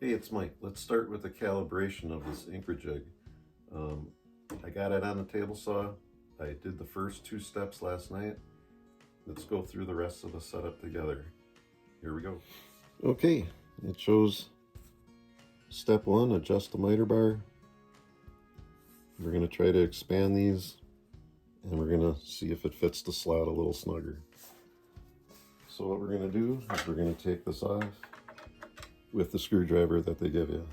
Hey, it's Mike. Let's start with the calibration of this Incra jig. I got it on the table saw. I did the first 2 steps last night. Let's go through the rest of the setup together. Here we go. Okay, it shows step 1, adjust the miter bar. We're going to try to expand these and we're going to see if it fits the slot a little snugger. So what we're going to do is we're going to take this off with the screwdriver that they give you.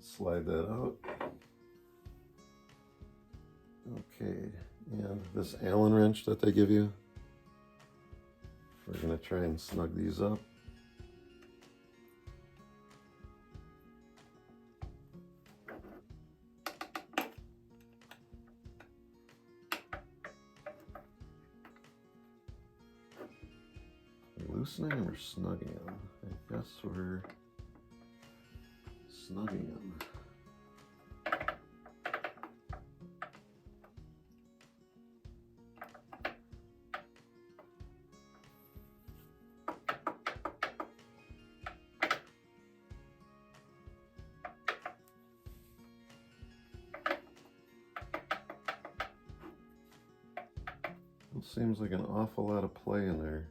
Slide that out. Okay, and this Allen wrench that they give you, we're going to try and snug these up. Loosening or snugging them? I guess we're snugging them. It seems like an awful lot of play in there.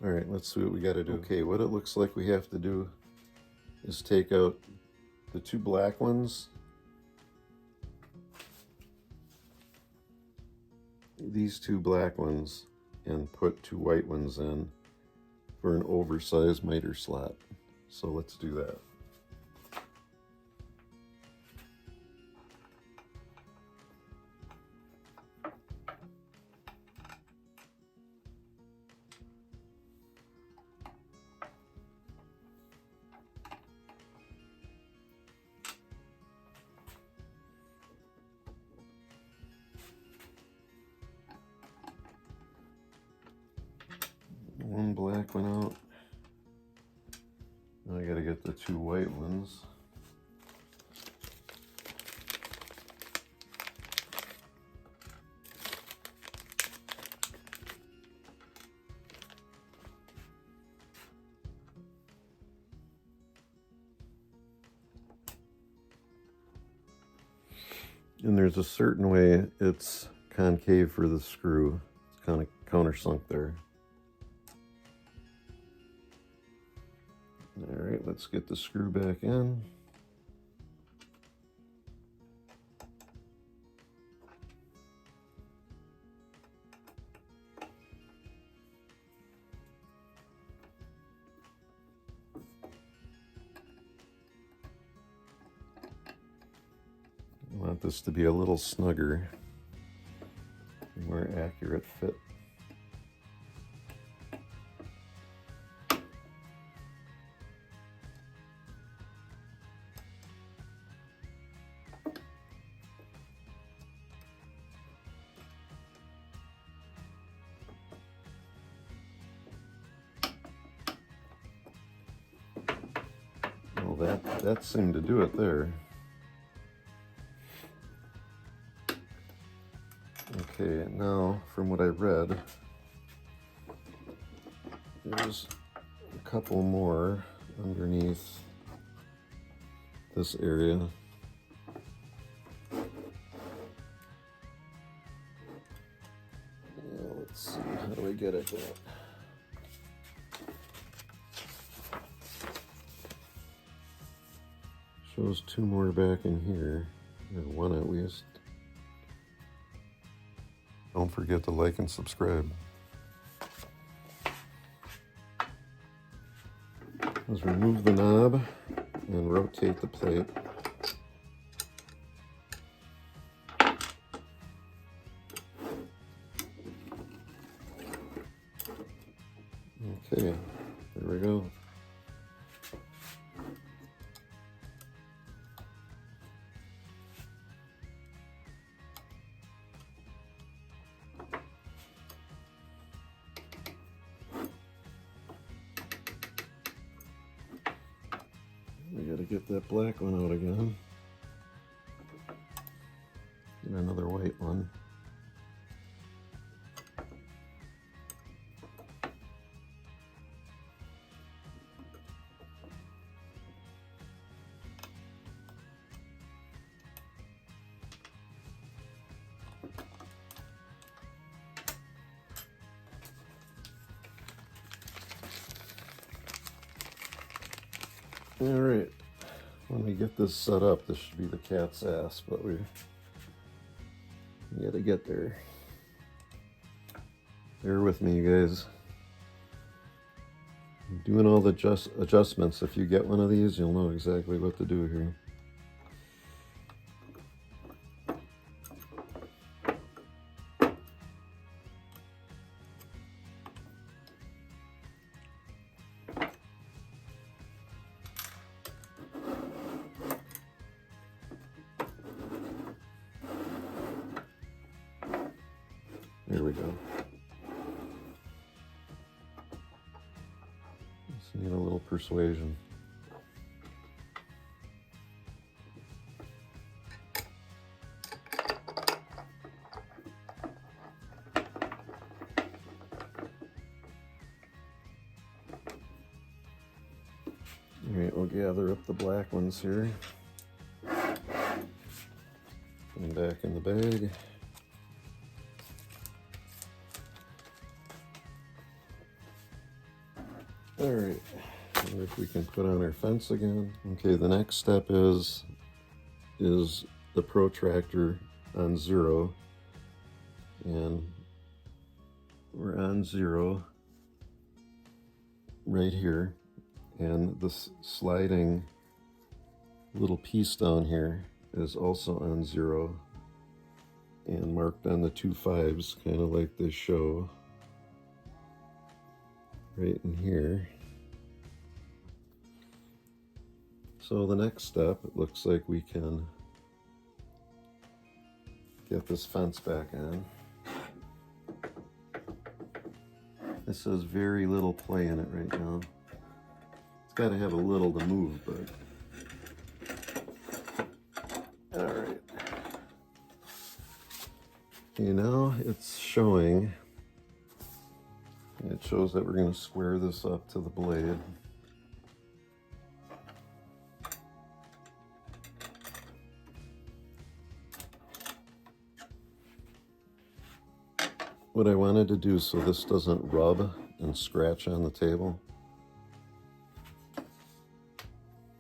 All right, let's see what we got to do. Okay, what it looks like we have to do is take out the 2 black ones, these 2 black ones, and put 2 white ones in for an oversized miter slot. So let's do that. One black one out. Now I gotta get the 2 white ones. And there's a certain way it's concave for the screw. It's kind of countersunk there. All right, let's get the screw back in. I want this to be a little snugger, more accurate fit. Well, that seemed to do it there. Okay, now from what I read, there's a couple more underneath this area. Yeah, let's see, how do I get at that? Shows 2 more back in here, or 1 at least. Don't forget to like and subscribe. Let's remove the knob and rotate the plate. Okay, there we go. to get that black one out again. And another white one. All right, when we get this set up, this should be the cat's ass, but we gotta get there. Bear with me, you guys. I'm doing all the adjustments. If you get one of these, you'll know exactly what to do here. There we go. Just need a little persuasion. All right, we'll gather up the black ones here. Put them back in the bag. All right, wonder if we can put on our fence again. Okay, the next step is the protractor on 0, and we're on 0 right here, and this sliding little piece down here is also on 0 and marked on the 2 5s, kind of like they show right in here. So the next step, it looks like we can get this fence back on. This has very little play in it right now. It's got to have a little to move, but all right. Okay, now it's showing. It shows that we're going to square this up to the blade. What I wanted to do so this doesn't rub and scratch on the table, I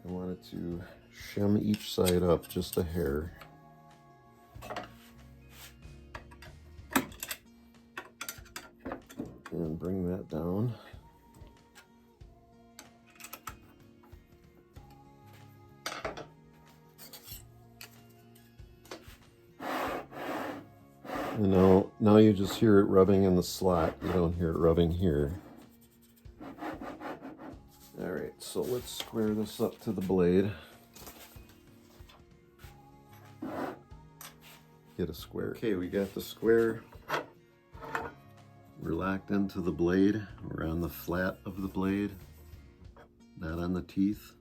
wanted to shim each side up just a hair. And bring that down. And now you just hear it rubbing in the slot. You don't hear it rubbing here. All right, so let's square this up to the blade. Get a square. Okay, we got the square. We're locked into the blade. We're on the flat of the blade, not on the teeth.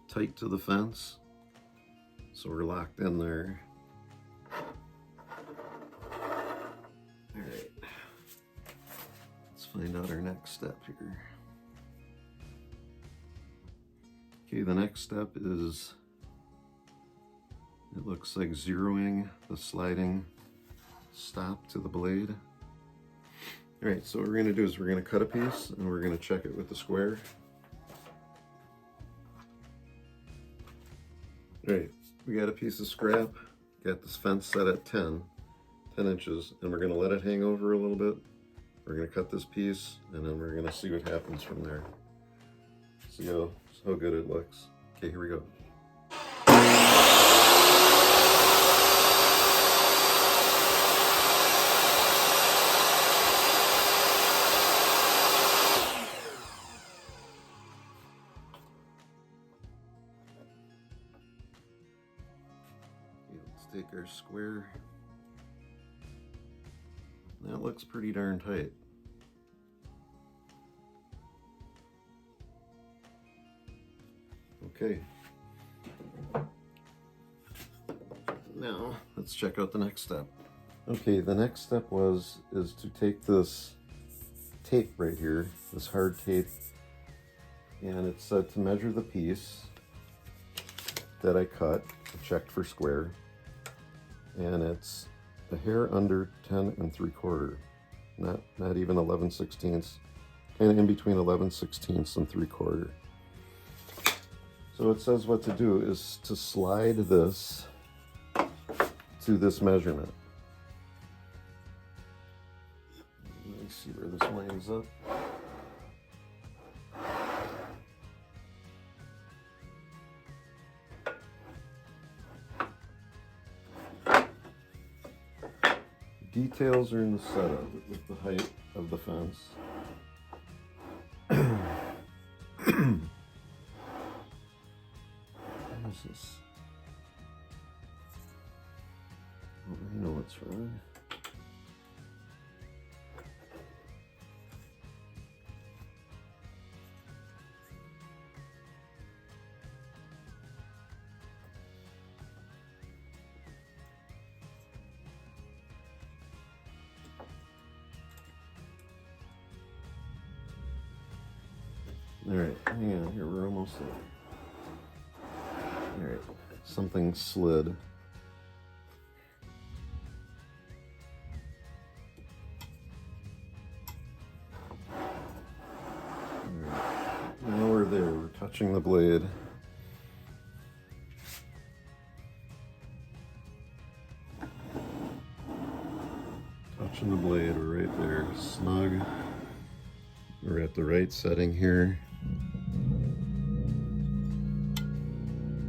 Tight to the fence, so we're locked in there. All right, let's find out our next step here. Okay, the next step is, it looks like zeroing the sliding stop to the blade. All right, so what we're gonna do is we're gonna cut a piece and we're gonna check it with the square. All right, we got a piece of scrap, got this fence set at 10 inches, and we're gonna let it hang over a little bit. We're gonna cut this piece and then we're gonna see what happens from there. See how good it looks. Okay, here we go. Take our square. That looks pretty darn tight. Okay. Now let's check out the next step. Okay, the next step is to take this tape right here, this hard tape, and it's said to measure the piece that I cut, checked for square, and it's a hair under 10 3/4, not even 11/16, kind of in between 11/16 and 3/4. So it says what to do is to slide this to this measurement. Let me see where this lines up. Details are in the setup with the height of the fence. What is this? Oh, I know what's wrong. All right, hang on here, we're almost there. All right, something slid. All right, now we're there, we're touching the blade. Touching the blade, we're right there, snug. We're at the right setting here.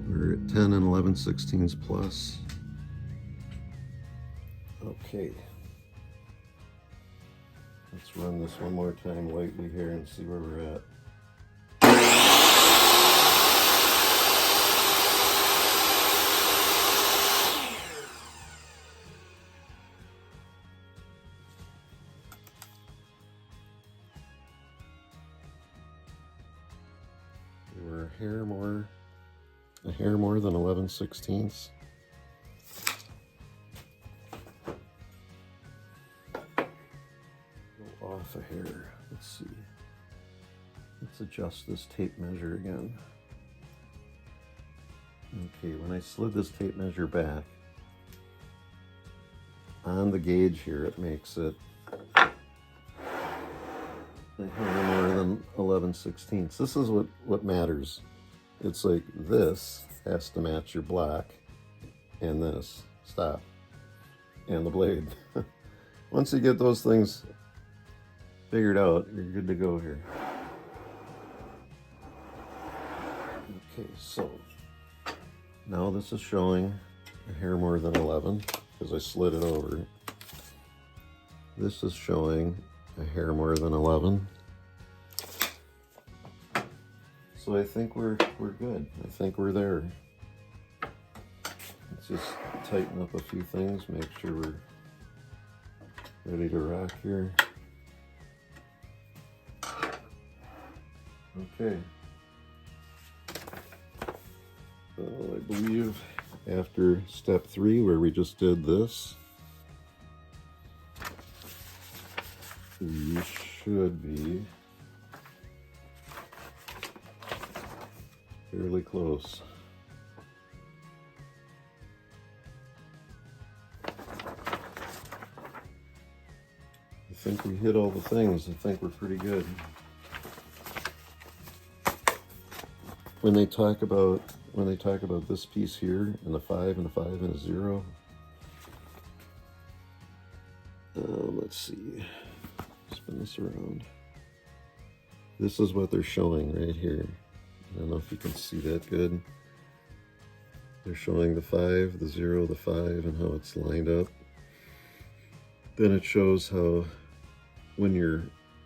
We're at 10 and 11/16 plus. Okay. Let's run this one more time lightly here and see where we're at. We're a hair more than 11/16. Go off a hair. Let's see. Let's adjust this tape measure again. Okay, when I slid this tape measure back on the gauge here, it makes it a hair more than 11/16. This is what matters. It's like this has to match your black and this, stop, and the blade. Once you get those things figured out, you're good to go here. Okay, so now this is showing a hair more than 11 because I slid it over. This is showing a hair more than 11. So I think we're good. I think we're there. Let's just tighten up a few things, make sure we're ready to rock here. Okay. I believe after step 3, where we just did this, we should be fairly close. I think we hit all the things. I think we're pretty good. When they talk about this piece here and a 5 and a 5 and a 0, let's see. Spin this around. This is what they're showing right here. I don't know if you can see that good. They're showing the 5, the 0, the 5, and how it's lined up. Then it shows how when you're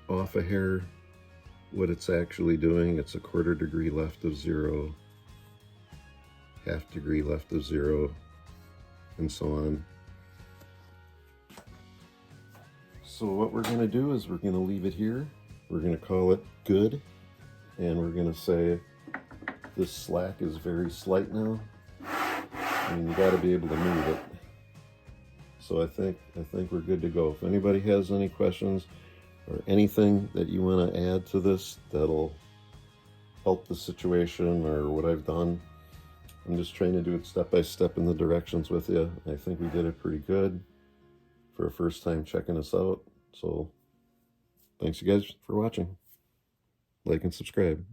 off a hair, what it's actually doing. It's a 1/4 degree left of 0, 1/2 degree left of 0, and so on. So what we're going to do is we're going to leave it here. We're going to call it good, and we're going to say this slack is very slight now. I mean, you got to be able to move it. So I think we're good to go. If anybody has any questions or anything that you want to add to this that'll help the situation or what I've done, I'm just trying to do it step by step in the directions with you. I think we did it pretty good for a first time checking us out. So thanks you guys for watching. Like and subscribe.